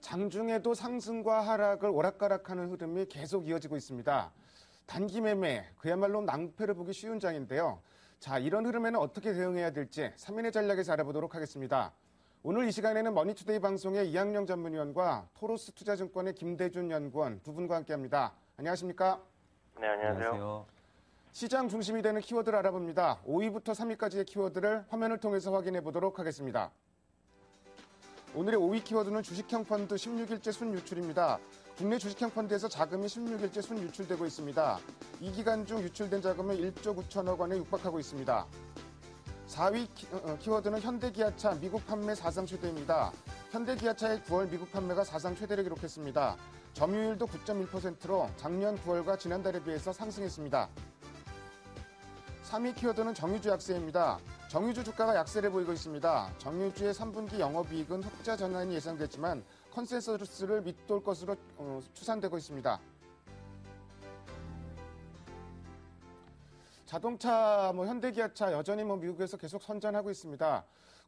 장중에도 상승과 하락을 오락가락하는 흐름이 계속 이어지고 있습니다. 단기 매매, 그야말로 낭패를 보기 쉬운 장인데요. 자, 이런 흐름에는 어떻게 대응해야 될지 3인의 전략에서 알아보도록 하겠습니다. 오늘 이 시간에는 머니투데이 방송의 이학영 전문위원과 토로스 투자증권의 김대준 연구원 두 분과 함께합니다. 안녕하십니까? 네, 안녕하세요. 시장 중심이 되는 키워드를 알아봅니다. 5위부터 3위까지의 키워드를 화면을 통해서 확인해 보도록 하겠습니다. 오늘의 5위 키워드는 주식형 펀드 16일째 순유출입니다. 국내 주식형 펀드에서 자금이 16일째 순유출되고 있습니다. 이 기간 중 유출된 자금은 1조 9천억 원에 육박하고 있습니다. 4위 키워드는 현대기아차 미국 판매 사상 최대입니다. 현대기아차의 9월 미국 판매가 사상 최대를 기록했습니다. 점유율도 9.1%로 작년 9월과 지난달에 비해서 상승했습니다. 3위 키워드는 정유주 약세입니다. 정유주 주가가 약세를 보이고 있습니다. 정유주의 3분기 영업이익은 흑자 전환이 예상됐지만 컨센서스를 밑돌 것으로 추산되고 있습니다. 자동차, 현대기아차 여전히 미국에서 계속 선전하고 있습니다.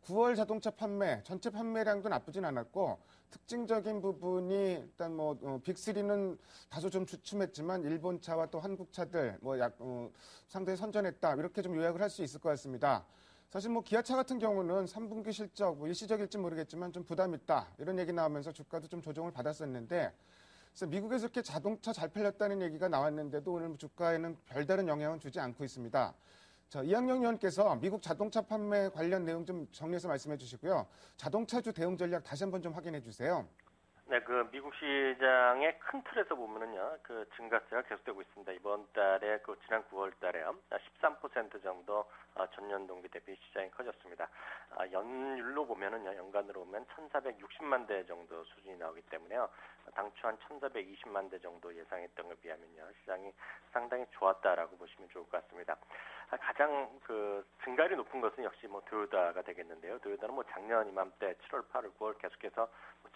9월 자동차 판매, 전체 판매량도 나쁘진 않았고 특징적인 부분이 일단 빅3는 다소 좀 주춤했지만 일본차와 또 한국차들 상당히 선전했다. 이렇게 좀 요약을 할 수 있을 것 같습니다. 사실 기아차 같은 경우는 3분기 실적 일시적일지 모르겠지만 좀 부담 있다. 이런 얘기 나오면서 주가도 좀 조정을 받았었는데 그래서 미국에서 이렇게 자동차 잘 팔렸다는 얘기가 나왔는데도 오늘 주가에는 별다른 영향은 주지 않고 있습니다. 자, 이학영 의원께서 미국 자동차 판매 관련 내용 좀 정리해서 말씀해 주시고요. 자동차주 대응 전략 다시 한번 좀 확인해 주세요. 네, 미국 시장의 큰 틀에서 보면은요, 증가세가 계속되고 있습니다. 이번 달에, 지난 9월 달에요, 13% 정도 전년 동기 대비 시장이 커졌습니다. 연율로 보면은요, 연간으로 보면 1,460만 대 정도 수준이 나오기 때문에요, 당초 한 1,420만 대 정도 예상했던 것에 비하면요, 시장이 상당히 좋았다라고 보시면 좋을 것 같습니다. 가장 증가율이 높은 것은 역시 도요타가 되겠는데요. 도요타는 작년 이맘때 7월, 8월, 9월 계속해서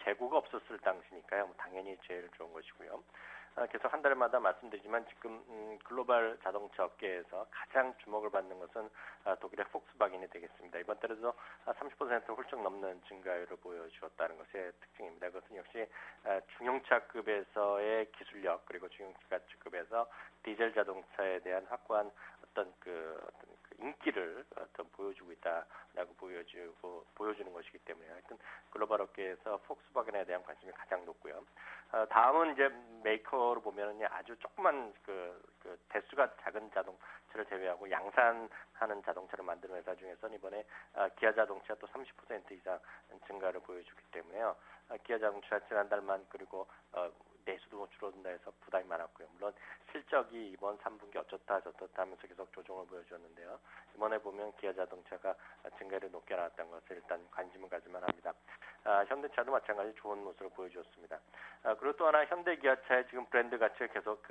재고가 없었을 당시니까요. 당연히 제일 좋은 것이고요. 계속 한 달마다 말씀드리지만 지금 글로벌 자동차 업계에서 가장 주목을 받는 것은 독일의 폭스바겐이 되겠습니다. 이번 달에도 30% 훌쩍 넘는 증가율을 보여주었다는 것의 특징입니다. 그것은 역시 중형차급에서의 기술력 그리고 중형차급에서 디젤 자동차에 대한 확고한 어떤 인기를 보여주고 있다라고 보여주는 것이기 때문에 하여튼 글로벌 업계에서 폭스바겐에 대한 관심이 가장 높고요. 다음은 이제 메이커로 보면은 아주 조그만 대수가 작은 자동차를 제외하고 양산하는 자동차를 만드는 회사 중에서는 이번에 기아 자동차가 또 30% 이상 증가를 보여주기 때문에요. 기아 자동차 지난달만 그리고 내수도 줄어든다 해서 부담이 많았고요. 물론 실적이 이번 3분기 어쩌다 저쩌다 하면서 계속 조정을 보여줬는데요. 이번에 보면 기아 자동차가 증가율이 높게 나왔다는 것을 일단 관심을 가질만 합니다. 현대차도 마찬가지 좋은 모습을 보여주었습니다. 그리고 또 하나 현대기아차의 지금 브랜드 가치를 계속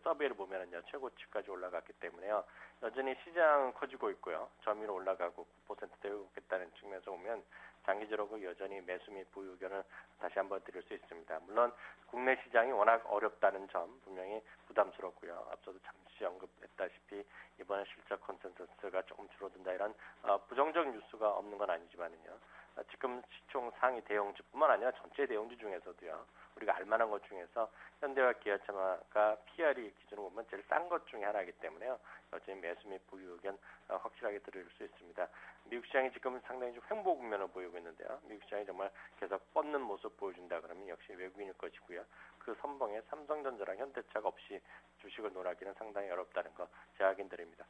서베이를 보면은요, 최고치까지 올라갔기 때문에요. 여전히 시장 커지고 있고요. 점유율 올라가고 9%대 오겠다는 측면에서 보면 장기적으로 여전히 매수 및 보유 의견을 다시 한번 드릴 수 있습니다. 물론 국내 시장이 워낙 어렵다는 점 분명히 부담스럽고요. 앞서도 잠시 언급했다시피 이번에 실적 컨센서스가 조금 줄어든다 이런 부정적 뉴스가 없는 건 아니지만은요. 지금 시총 상위 대형주뿐만 아니라 전체 대형주 중에서도요. 우리가 알만한 것 중에서 현대와 기아차가 PR이 기준으로 보면 제일 싼 것 중에 하나이기 때문에요. 여전히 매수 및 보유 의견 확실하게 드릴 수 있습니다. 미국 시장이 지금 상당히 좀 횡보 국면을 보이고 있는데요. 미국 시장이 정말 계속 뻗는 모습 보여준다 그러면 역시 외국인일 것이고요. 그 선봉에 삼성전자랑 현대차가 없이 주식을 논하기는 상당히 어렵다는 거 제가 확인드립니다.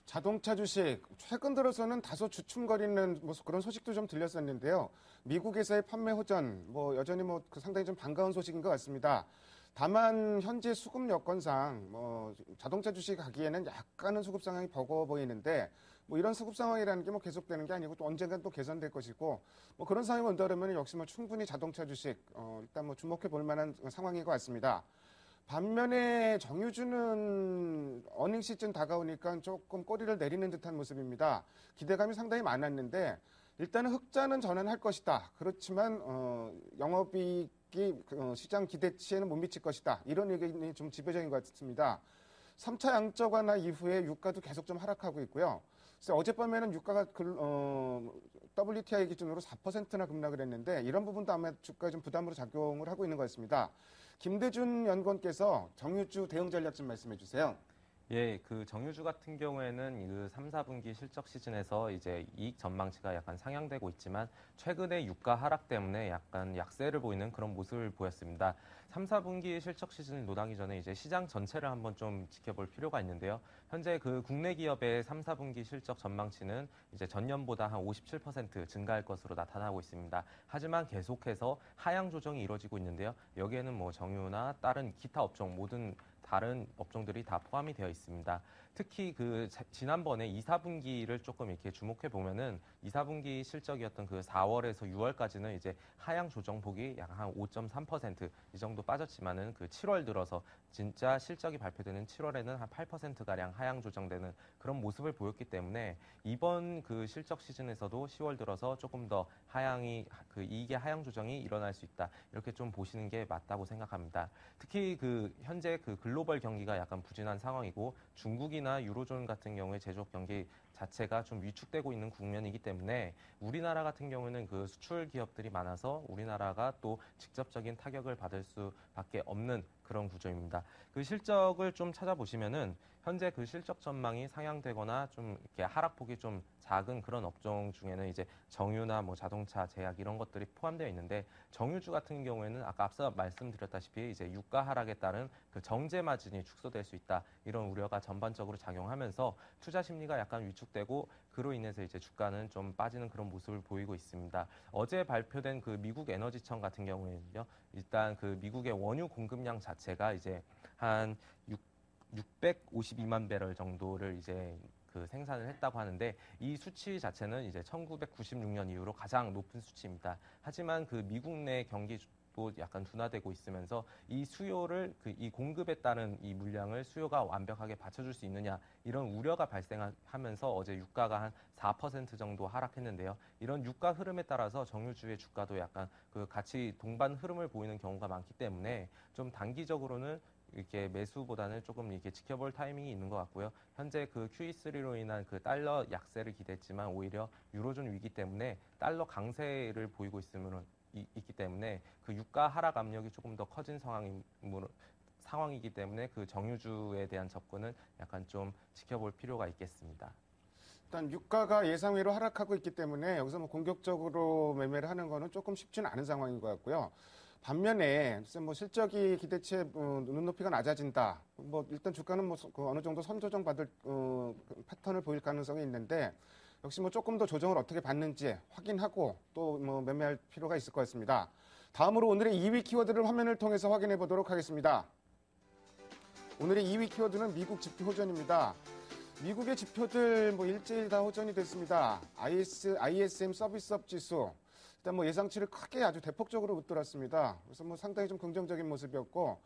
자동차 주식 최근 들어서는 다소 주춤거리는 그런 소식도 좀 들렸었는데요. 미국에서의 판매 호전 여전히 상당히 좀 반가운 소식인 것 같습니다. 다만 현재 수급 여건상 자동차 주식 하기에는 약간은 수급 상황이 버거워 보이는데 이런 수급 상황이라는 게 계속되는 게 아니고 또 언젠간 또 개선될 것이고 그런 상황이 온다면 역시 충분히 자동차 주식 일단 주목해 볼 만한 상황인 것 같습니다. 반면에 정유주는 어닝 시즌 다가오니까 조금 꼬리를 내리는 듯한 모습입니다. 기대감이 상당히 많았는데 일단은 흑자는 전환할 것이다. 그렇지만 영업이익이 시장 기대치에는 못 미칠 것이다. 이런 의견이 좀 지배적인 것 같습니다. 3차 양적 완화 이후에 유가도 계속 좀 하락하고 있고요. 그래서 어젯밤에는 유가가 WTI 기준으로 4%나 급락을 했는데 이런 부분도 아마 주가에 좀 부담으로 작용을 하고 있는 것 같습니다. 김대준 연구원께서 정유주 대응 전략 좀 말씀해 주세요. 예, 그 정유주 같은 경우에는 그 3, 4분기 실적 시즌에서 이제 이익 전망치가 약간 상향되고 있지만 최근에 유가 하락 때문에 약간 약세를 보이는 그런 모습을 보였습니다. 3, 4분기 실적 시즌을 논하기 전에 이제 시장 전체를 한번 좀 지켜볼 필요가 있는데요. 현재 그 국내 기업의 3, 4분기 실적 전망치는 이제 전년보다 한 57% 증가할 것으로 나타나고 있습니다. 하지만 계속해서 하향 조정이 이루어지고 있는데요. 여기에는 뭐 정유나 다른 기타 업종 모든 다른 업종들이 다 포함이 되어 있습니다. 특히 그 지난번에 2, 4분기를 조금 이렇게 주목해 보면은 2, 4분기 실적이었던 그 4월에서 6월까지는 이제 하향 조정폭이 약 한 5.3%이 정도 빠졌지만은 그 7월 들어서 진짜 실적이 발표되는 7월에는 한 8%가량 하향 조정되는 그런 모습을 보였기 때문에 이번 그 실적 시즌에서도 10월 들어서 조금 더 그 이익의 하향 조정이 일어날 수 있다. 이렇게 좀 보시는 게 맞다고 생각합니다. 특히 그 현재 그 글로벌 경기가 약간 부진한 상황이고 중국이나 유로존 같은 경우에 제조업 경기 자체가 좀 위축되고 있는 국면이기 때문에 우리나라 같은 경우는 그 수출 기업들이 많아서 우리나라가 또 직접적인 타격을 받을 수밖에 없는 그런 구조입니다. 그 실적을 좀 찾아보시면은 현재 그 실적 전망이 상향되거나 좀 이렇게 하락폭이 좀 작은 그런 업종 중에는 이제 정유나 뭐 자동차, 제약 이런 것들이 포함되어 있는데 정유주 같은 경우에는 아까 앞서 말씀드렸다시피 이제 유가 하락에 따른 그 정제 마진이 축소될 수 있다 이런 우려가 전반적으로 작용하면서 투자 심리가 약간 위축되고 그로 인해서 이제 주가는 좀 빠지는 그런 모습을 보이고 있습니다. 어제 발표된 그 미국 에너지청 같은 경우에는요, 일단 그 미국의 원유 공급량 자체가 이제 한 652만 배럴 정도를 이제 그 생산을 했다고 하는데 이 수치 자체는 이제 1996년 이후로 가장 높은 수치입니다. 하지만 그 미국 내 경기도 약간 둔화되고 있으면서 이 수요를 이 공급에 따른 이 물량을 수요가 완벽하게 받쳐줄 수 있느냐 이런 우려가 발생하면서 어제 유가가 한 4% 정도 하락했는데요. 이런 유가 흐름에 따라서 정유주의 주가도 약간 그 같이 동반 흐름을 보이는 경우가 많기 때문에 좀 단기적으로는 이렇게 매수보다는 조금 이렇게 지켜볼 타이밍이 있는 것 같고요. 현재 그 QE3로 인한 그 달러 약세를 기대했지만 오히려 유로존 위기 때문에 달러 강세를 보이고 있기 때문에 그 유가 하락 압력이 조금 더 커진 상황이기 때문에 그 정유주에 대한 접근은 약간 좀 지켜볼 필요가 있겠습니다. 일단 유가가 예상외로 하락하고 있기 때문에 여기서 뭐 공격적으로 매매를 하는 거는 조금 쉽지는 않은 상황인 것 같고요. 반면에 뭐 실적이 기대치에 눈높이가 낮아진다. 뭐 일단 주가는 뭐 어느 정도 선조정 받을 패턴을 보일 가능성이 있는데 역시 뭐 조금 더 조정을 어떻게 받는지 확인하고 또 뭐 매매할 필요가 있을 것 같습니다. 다음으로 오늘의 2위 키워드를 화면을 통해서 확인해 보도록 하겠습니다. 오늘의 2위 키워드는 미국 지표 호전입니다. 미국의 지표들 뭐 일제일 다 호전이 됐습니다. ISM 서비스업 지수 일단 뭐 예상치를 크게 아주 대폭적으로 웃돌았습니다. 그래서 뭐 상당히 좀 긍정적인 모습이었고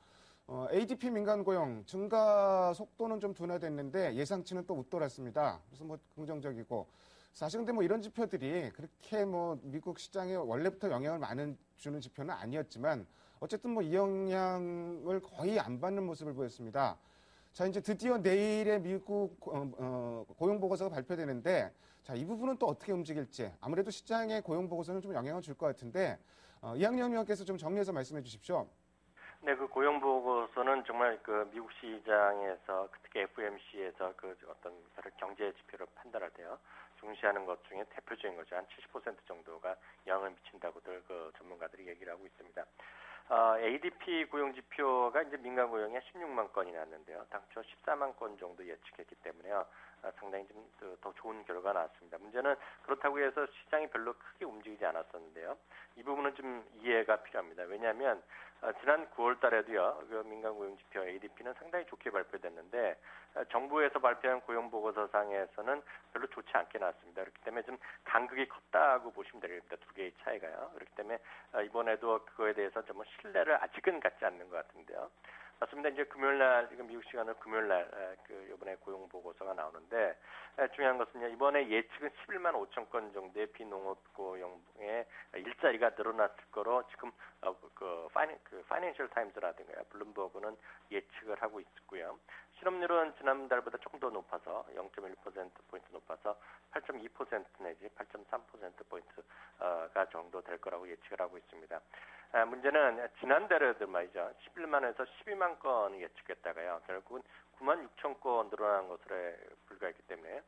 ADP 민간 고용 증가 속도는 좀 둔화됐는데 예상치는 또 웃돌았습니다. 그래서 뭐 긍정적이고 사실 근데 뭐 이런 지표들이 그렇게 뭐 미국 시장에 원래부터 영향을 많이 주는 지표는 아니었지만 어쨌든 뭐 이 영향을 거의 안 받는 모습을 보였습니다. 자, 이제 드디어 내일에 미국 고용 보고서가 발표되는데, 자, 이 부분은 또 어떻게 움직일지 아무래도 시장의 고용 보고서는 좀 영향을 줄 것 같은데 이학년 의원께서 좀 정리해서 말씀해 주십시오. 네, 그 고용 보고서는 정말 그 미국 시장에서 특히 FOMC에서 그 어떤 여러 경제 지표를 판단할 때요 중시하는 것 중에 대표적인 거죠. 한 70% 정도가 영향을 미친다고들 그 전문가들이 얘기를 하고 있습니다. ADP 고용 지표가 이제 민간 고용이 16만 건이 났는데요. 당초 14만 건 정도 예측했기 때문에요. 상당히 좀 더 좋은 결과가 나왔습니다. 문제는 그렇다고 해서 시장이 별로 크게 움직이지 않았었는데요. 이 부분은 좀 이해가 필요합니다. 왜냐하면 지난 9월 달에도요. 그 민간 고용 지표 ADP는 상당히 좋게 발표됐는데 정부에서 발표한 고용 보고서상에서는 별로 좋지 않게 나왔습니다. 그렇기 때문에 좀 간극이 컸다고 보시면 되겠습니다. 두 개의 차이가요. 그렇기 때문에 이번에도 그거에 대해서 좀 신뢰를 아직은 갖지 않는 것 같은데요. 맞습니다. 이제 금요일날 지금 미국 시간으로 금요일날 그 이번에 고용 보고서가 나오는데 중요한 것은요. 이번에 예측은 11만 5천 건 정도의 비농업 고용의 일자리가 늘어났을 거로 지금 파이낸셜 타임즈라든가 블룸버그는 예측을 하고 있고요. 실업률은 지난달보다 조금 더 높아서 0.1%포인트 높아서 8.2% 내지 8.3%포인트가 정도 될 거라고 예측을 하고 있습니다. 문제는 지난달에도 말이죠. 11만에서 12만 건을 예측했다가요. 결국은 9만 6천 건 늘어난 것으로 불과했기 때문에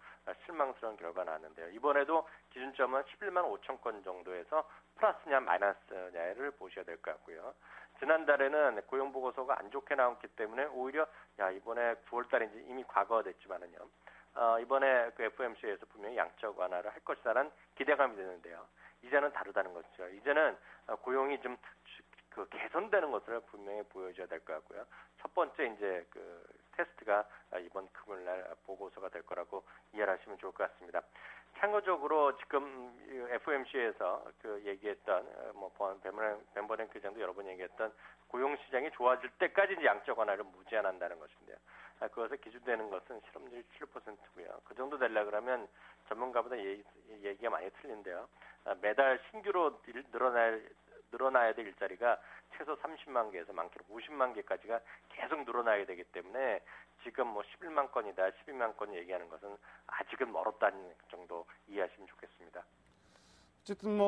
실망스러운 결과가 나왔는데요. 이번에도 기준점은 11만 5천 건 정도에서 플러스냐 마이너스냐를 보셔야 될 것 같고요. 지난달에는 고용보고서가 안 좋게 나왔기 때문에 오히려 이번에 9월달에 이미 과거가 됐지만은요. 이번에 그 FOMC에서 분명히 양적 완화를 할 것이라는 기대감이 드는데요. 이제는 다르다는 거죠. 이제는 고용이 좀 개선되는 것을 분명히 보여줘야 될 것 같고요. 첫 번째 이제 그 테스트가 이번 금요일날 보고서가 될 거라고 이해를 하시면 좋을 것 같습니다. 참고적으로 지금 FOMC에서 그 얘기했던 벤버랭크 의장도 여러 번 얘기했던 고용 시장이 좋아질 때까지 이제 양적 완화를 무제한한다는 것인데요. 그것에 기준되는 것은 실업률 7%고요. 그 정도 되려 그러면 전문가보다 얘기가 많이 틀린데요. 매달 신규로 늘어나야 될 일자리가 최소 30만 개에서 많게는 50만 개까지가 계속 늘어나야 되기 때문에 지금 11만 건이다, 12만 건 얘기하는 것은 아직은 멀었다는 정도 이해하시면 좋겠습니다. 어쨌든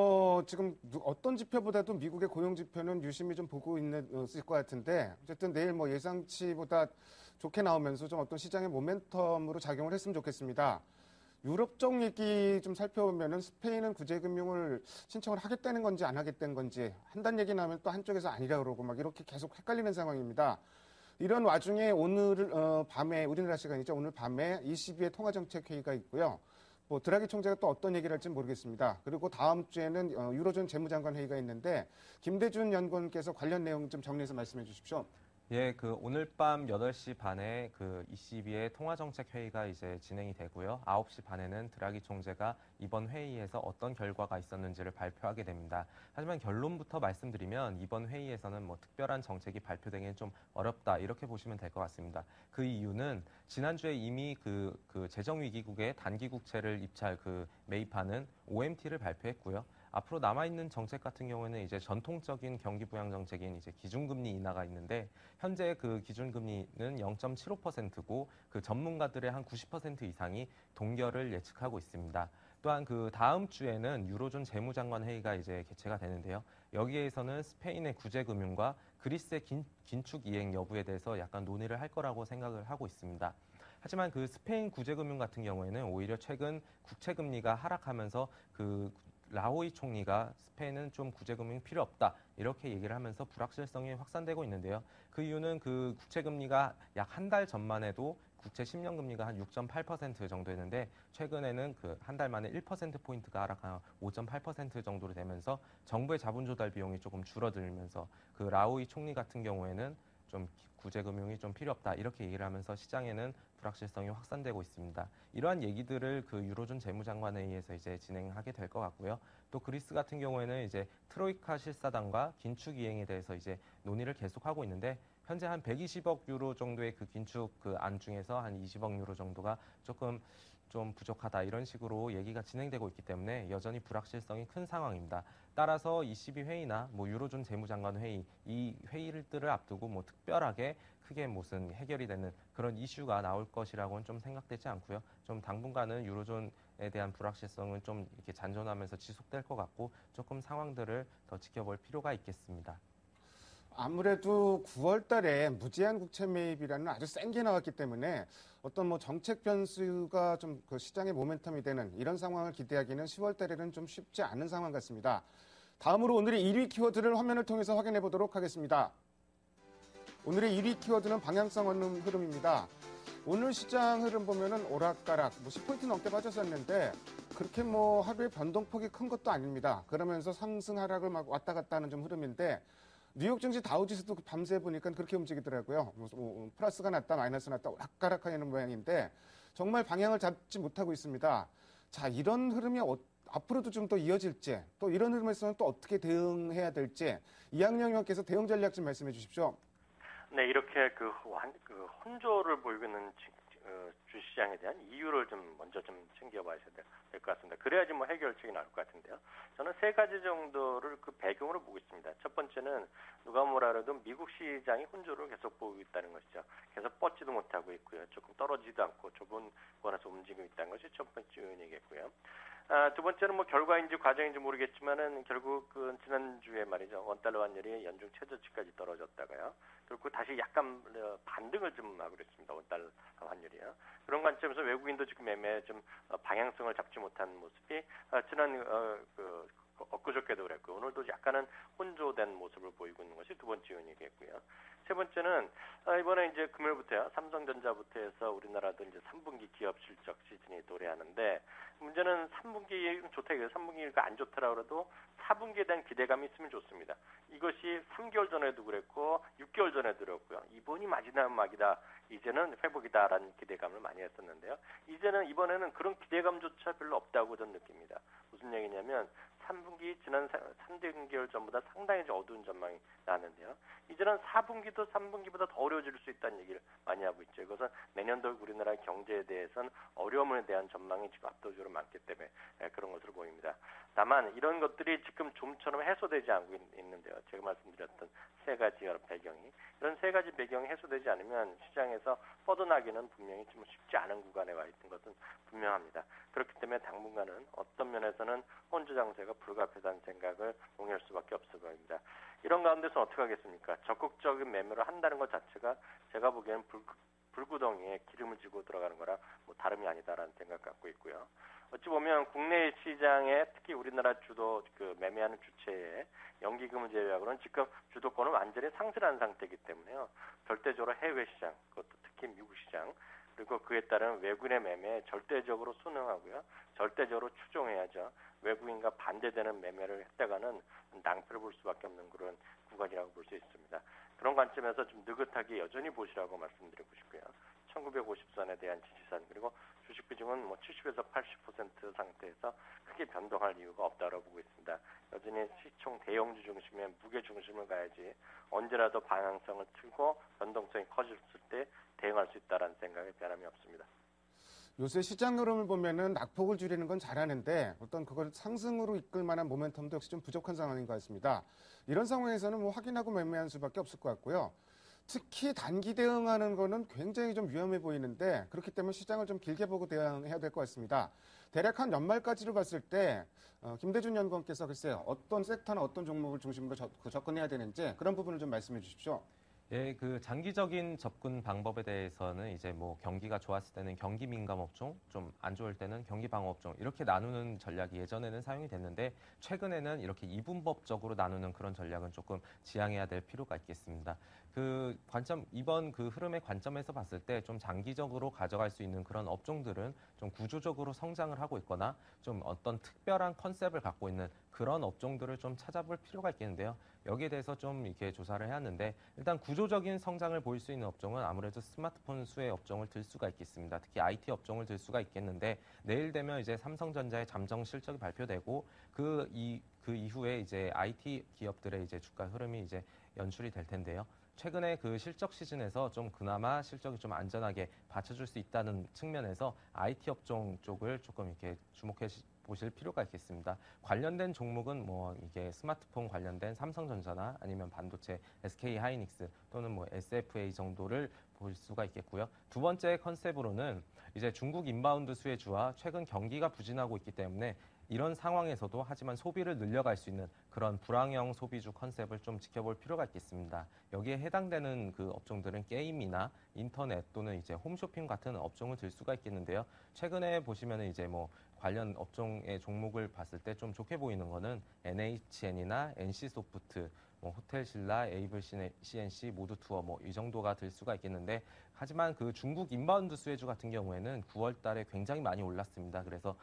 지금 어떤 지표보다도 미국의 고용 지표는 유심히 좀 보고 있을 것 같은데 어쨌든 내일 예상치보다 좋게 나오면서 좀 어떤 시장의 모멘텀으로 작용을 했으면 좋겠습니다. 유럽 쪽 얘기 좀 살펴보면은 스페인은 구제금융을 신청을 하겠다는 건지 안 하겠다는 건지 한다는 얘기 나오면 또 한쪽에서 아니라 그러고 이렇게 계속 헷갈리는 상황입니다. 이런 와중에 오늘 밤에 우리나라 시간이죠. 오늘 밤에 ECB의 통화정책회의가 있고요. 드라기 총재가 또 어떤 얘기를 할지 모르겠습니다. 그리고 다음 주에는 유로존 재무장관 회의가 있는데 김대준 연구원께서 관련 내용 좀 정리해서 말씀해 주십시오. 예, 오늘 밤 8시 반에 ECB의 통화정책 회의가 이제 진행이 되고요. 9시 반에는 드라기 총재가 이번 회의에서 어떤 결과가 있었는지를 발표하게 됩니다. 하지만 결론부터 말씀드리면 이번 회의에서는 특별한 정책이 발표되기는 좀 어렵다 이렇게 보시면 될 것 같습니다. 그 이유는 지난주에 이미 재정위기국의 단기국채를 매입하는 OMT를 발표했고요. 앞으로 남아있는 정책 같은 경우에는 이제 전통적인 경기 부양 정책인 이제 기준금리 인하가 있는데 현재 그 기준금리는 0.75%고 전문가들의 한 90% 이상이 동결을 예측하고 있습니다. 또한 다음 주에는 유로존 재무장관 회의가 이제 개최가 되는데요. 여기에서는 스페인의 구제금융과 그리스의 긴축 이행 여부에 대해서 약간 논의를 할 거라고 생각을 하고 있습니다. 하지만 스페인 구제금융 같은 경우에는 오히려 최근 국채금리가 하락하면서 라호이 총리가 스페인은 좀 구제금융이 필요 없다 이렇게 얘기를 하면서 불확실성이 확산되고 있는데요. 그 이유는 국채금리가 약 한 달 전만 해도 국채 10년 금리가 한 6.8% 정도였는데 최근에는 한 달 만에 1%포인트가 하락한 5.8% 정도로 되면서 정부의 자본 조달 비용이 조금 줄어들면서 라오이 총리 같은 경우에는 좀 구제금융이 좀 필요 없다 이렇게 얘기를 하면서 시장에는 불확실성이 확산되고 있습니다. 이러한 얘기들을 유로존 재무장관에 의해서 이제 진행하게 될 것 같고요. 또 그리스 같은 경우에는 이제 트로이카 실사단과 긴축 이행에 대해서 이제 논의를 계속하고 있는데 현재 한 120억 유로 정도의 긴축 안 중에서 한 20억 유로 정도가 조금 좀 부족하다 이런 식으로 얘기가 진행되고 있기 때문에 여전히 불확실성이 큰 상황입니다. 따라서 ECB 회의나 유로존 재무장관 회의 이 회의들을 앞두고 특별하게 크게 무슨 해결이 되는 그런 이슈가 나올 것이라고는 좀 생각되지 않고요. 좀 당분간은 유로존에 대한 불확실성은 좀 이렇게 잔존하면서 지속될 것 같고 조금 상황들을 더 지켜볼 필요가 있겠습니다. 아무래도 9월 달에 무제한 국채 매입이라는 아주 센 게 나왔기 때문에 어떤 정책 변수가 좀 시장의 모멘텀이 되는 이런 상황을 기대하기는 10월 달에는 좀 쉽지 않은 상황 같습니다. 다음으로 오늘의 1위 키워드를 화면을 통해서 확인해 보도록 하겠습니다. 오늘의 1위 키워드는 방향성 없는 흐름입니다. 오늘 시장 흐름 보면은 오락가락 10포인트 넘게 빠졌었는데 그렇게 하루에 변동폭이 큰 것도 아닙니다. 그러면서 상승 하락을 왔다 갔다 하는 좀 흐름인데 뉴욕 증시 다우지수도 밤새 보니까 그렇게 움직이더라고요. 플러스가 났다 마이너스 났다 오락가락하는 모양인데 정말 방향을 잡지 못하고 있습니다. 자, 이런 흐름이 앞으로도 좀 더 이어질지 또 이런 흐름에서는 또 어떻게 대응해야 될지 이학영 의원께서 대응 전략 좀 말씀해 주십시오. 네, 이렇게 혼조를 보이고 있는 주시장에 대한 이유를 먼저 챙겨봐야 될 것 같습니다. 그래야지 뭐 해결책이 나올 것 같은데요. 저는 세 가지 정도를 그 배경으로 보고 있습니다. 첫 번째는 누가 뭐라 그래도 미국 시장이 혼조를 계속 보이고 있다는 것이죠. 계속 뻗지도 못하고 있고요. 조금 떨어지지도 않고 좁은 권에서 움직이고 있다는 것이 첫 번째 요인이겠고요. 두 번째는 뭐 결과인지 과정인지 모르겠지만은 결국은 지난주에 말이죠. 원달러 환율이 연중 최저치까지 떨어졌다가요. 그리고 다시 약간 반등을 좀 하고 그랬습니다. 원달러 환율이요. 그런 관점에서 외국인도 지금 매매 좀 방향성을 잡지 못한 모습이 지난 엊그저께도 그랬고 오늘도 약간은 혼조된 모습을 보이고 있는 것이 두 번째 요인이겠고요. 세 번째는 이번에 이제 금요일부터요. 삼성전자부터 해서 우리나라도 이제 3분기 기업 실적 시즌이 도래하는데 문제는 3분기 좋다 이거 3분기가 안 좋더라 그래도 4분기에 대한 기대감이 있으면 좋습니다. 이것이 3개월 전에도 그랬고 6개월 전에도 그랬고요. 이번이 마지막이다. 이제는 회복이다라는 기대감을 많이 했었는데요. 이번에는 그런 기대감조차 별로 없다고 저는 느낍니다. 무슨 얘기냐면 3분기 지난 3개월 전보다 상당히 어두운 전망이 나는데요. 이제는 4분기도 3분기보다 더 어려워질 수 있다는 얘기를 많이 하고 있죠. 이것은 내년도 우리나라 경제에 대해서는 어려움에 대한 전망이 지금 압도적으로 많기 때문에 그런 것으로 보입니다. 다만 이런 것들이 지금 좀처럼 해소되지 않고 있는데요. 제가 말씀드렸던 세 가지 배경이 이런 세 가지 배경이 해소되지 않으면 시장에서 뻗어나기는 분명히 좀 쉽지 않은 구간에 와 있는 것은 분명합니다. 그렇기 때문에 당분간은 어떤 면에서는 혼조 장세가 불가피하다는 생각을 공유할 수밖에 없어 보입니다. 이런 가운데서 어떻게 하겠습니까? 적극적인 매매를 한다는 것 자체가 제가 보기에는 불구덩이에 기름을 지고 들어가는 거라 뭐 다름이 아니다라는 생각 갖고 있고요. 어찌 보면 국내 시장에 특히 우리나라 주도 매매하는 주체의 연기금을 제외하고는 지금 주도권을 완전히 상실한 상태이기 때문에요. 절대적으로 해외 시장, 그것도 특히 미국 시장, 그리고 그에 따른 외국인의 매매에 절대적으로 순응하고요. 절대적으로 추종해야죠. 외국인과 반대되는 매매를 했다가는 낭패를 볼 수밖에 없는 그런 구간이라고 볼 수 있습니다. 그런 관점에서 좀 느긋하게 여전히 보시라고 말씀드리고 싶고요. 1950선에 대한 지지선 그리고 주식 비중은 뭐 70에서 80% 상태에서 크게 변동할 이유가 없다고 보고 있습니다. 여전히 시총 대형주 중심의 무게 중심을 가야지 언제라도 방향성을 틀고 변동성이 커졌을 때 대응할 수 있다는 생각에 변함이 없습니다. 요새 시장 흐름을 보면은 낙폭을 줄이는 건 잘하는데 어떤 그걸 상승으로 이끌 만한 모멘텀도 역시 좀 부족한 상황인 것 같습니다. 이런 상황에서는 뭐 확인하고 매매할 수밖에 없을 것 같고요. 특히 단기 대응하는 거는 굉장히 좀 위험해 보이는데 그렇기 때문에 시장을 좀 길게 보고 대응해야 될 것 같습니다. 대략 한 연말까지로 봤을 때 김대준 연구원께서 글쎄요. 어떤 섹터나 어떤 종목을 중심으로 접근해야 되는지 그런 부분을 좀 말씀해 주십시오. 예, 그 장기적인 접근 방법에 대해서는 이제 뭐 경기가 좋았을 때는 경기 민감 업종, 좀 안 좋을 때는 경기 방어 업종 이렇게 나누는 전략이 예전에는 사용이 됐는데 최근에는 이렇게 이분법적으로 나누는 그런 전략은 조금 지양해야 될 필요가 있겠습니다. 이번 그 흐름의 관점에서 봤을 때 좀 장기적으로 가져갈 수 있는 그런 업종들은 좀 구조적으로 성장을 하고 있거나 좀 어떤 특별한 컨셉을 갖고 있는 그런 업종들을 좀 찾아볼 필요가 있겠는데요. 여기에 대해서 좀 이렇게 조사를 해왔는데 일단 구조적인 성장을 보일 수 있는 업종은 아무래도 스마트폰 수혜 업종을 들 수가 있겠습니다. 특히 IT 업종을 들 수가 있겠는데 내일 되면 이제 삼성전자의 잠정 실적이 발표되고 그 이후에 이제 IT 기업들의 이제 주가 흐름이 이제 연출이 될 텐데요. 최근에 그 실적 시즌에서 좀 그나마 실적이 좀 안전하게 받쳐줄 수 있다는 측면에서 IT 업종 쪽을 조금 이렇게 주목해 보실 필요가 있겠습니다. 관련된 종목은 뭐 이게 스마트폰 관련된 삼성전자나 아니면 반도체 SK 하이닉스 또는 뭐 SFA 정도를 볼 수가 있겠고요. 두 번째 컨셉으로는 이제 중국 인바운드 수혜주와 최근 경기가 부진하고 있기 때문에 이런 상황에서도 하지만 소비를 늘려갈 수 있는 그런 불황형 소비주 컨셉을 좀 지켜볼 필요가 있겠습니다. 여기에 해당되는 그 업종들은 게임이나 인터넷 또는 이제 홈쇼핑 같은 업종을 들 수가 있겠는데요. 최근에 보시면은 이제 뭐 관련 업종의 종목을 봤을 때 좀 좋게 보이는 거는 NHN이나 NC소프트, 뭐 호텔신라, 에이블 CNC, 모두투어 뭐 이 정도가 될 수가 있겠는데 하지만 그 중국 인바운드 수혜주 같은 경우에는 9월 달에 굉장히 많이 올랐습니다. 그래서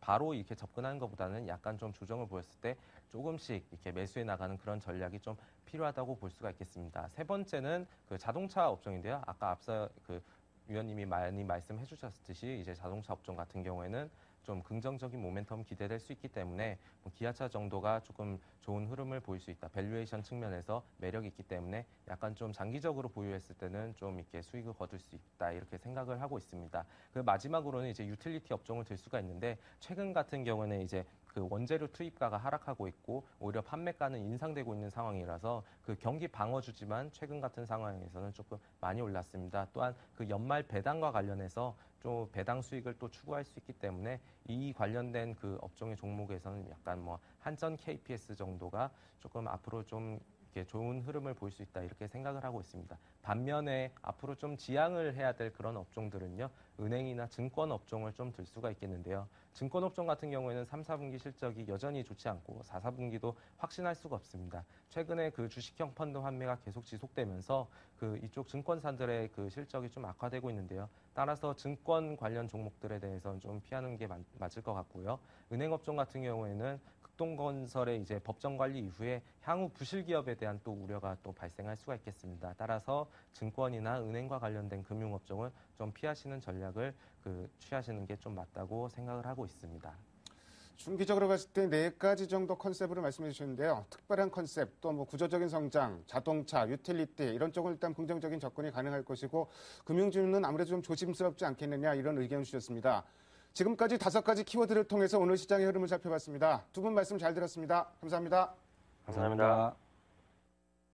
바로 이렇게 접근하는 것보다는 약간 좀 조정을 보였을 때 조금씩 이렇게 매수해 나가는 그런 전략이 좀 필요하다고 볼 수가 있겠습니다. 세 번째는 그 자동차 업종인데요. 아까 앞서 그 위원님이 많이 말씀해 주셨듯이 이제 자동차 업종 같은 경우에는 좀 긍정적인 모멘텀 기대될 수 있기 때문에 뭐 기아차 정도가 조금 좋은 흐름을 보일 수 있다. 밸류에이션 측면에서 매력이 있기 때문에 약간 좀 장기적으로 보유했을 때는 좀 이렇게 수익을 거둘 수 있다. 이렇게 생각을 하고 있습니다. 그 마지막으로는 이제 유틸리티 업종을 들 수가 있는데 최근 같은 경우는 이제 그 원재료 투입가가 하락하고 있고 오히려 판매가는 인상되고 있는 상황이라서 그 경기 방어주지만 최근 같은 상황에서는 조금 많이 올랐습니다. 또한 그 연말 배당과 관련해서 좀 배당 수익을 또 추구할 수 있기 때문에 이 관련된 그 업종의 종목에서는 약간 뭐 한전 KPS 정도가 조금 앞으로 좀 이렇게 좋은 흐름을 볼 수 있다 이렇게 생각을 하고 있습니다. 반면에 앞으로 좀 지양을 해야 될 그런 업종들은요. 은행이나 증권 업종을 좀 들 수가 있겠는데요. 증권 업종 같은 경우에는 3, 4분기 실적이 여전히 좋지 않고 4, 4분기도 확신할 수가 없습니다. 최근에 그 주식형 펀드 환매가 계속 지속되면서 그 이쪽 증권사들의 그 실적이 좀 악화되고 있는데요. 따라서 증권 관련 종목들에 대해서는 좀 피하는 게 맞을 것 같고요. 은행 업종 같은 경우에는 극동건설의 이제 법정 관리 이후에 향후 부실 기업에 대한 또 우려가 또 발생할 수가 있겠습니다. 따라서 증권이나 은행과 관련된 금융업종을 좀 피하시는 전략을 취하시는 게 좀 맞다고 생각을 하고 있습니다. 중기적으로 봤을 때 4가지 정도 컨셉으로 말씀해 주셨는데요. 특별한 컨셉, 또 뭐 구조적인 성장, 자동차, 유틸리티 이런 쪽은 일단 긍정적인 접근이 가능할 것이고 금융주는 아무래도 좀 조심스럽지 않겠느냐 이런 의견 주셨습니다. 지금까지 5가지 키워드를 통해서 오늘 시장의 흐름을 살펴봤습니다. 두 분 말씀 잘 들었습니다. 감사합니다. 감사합니다.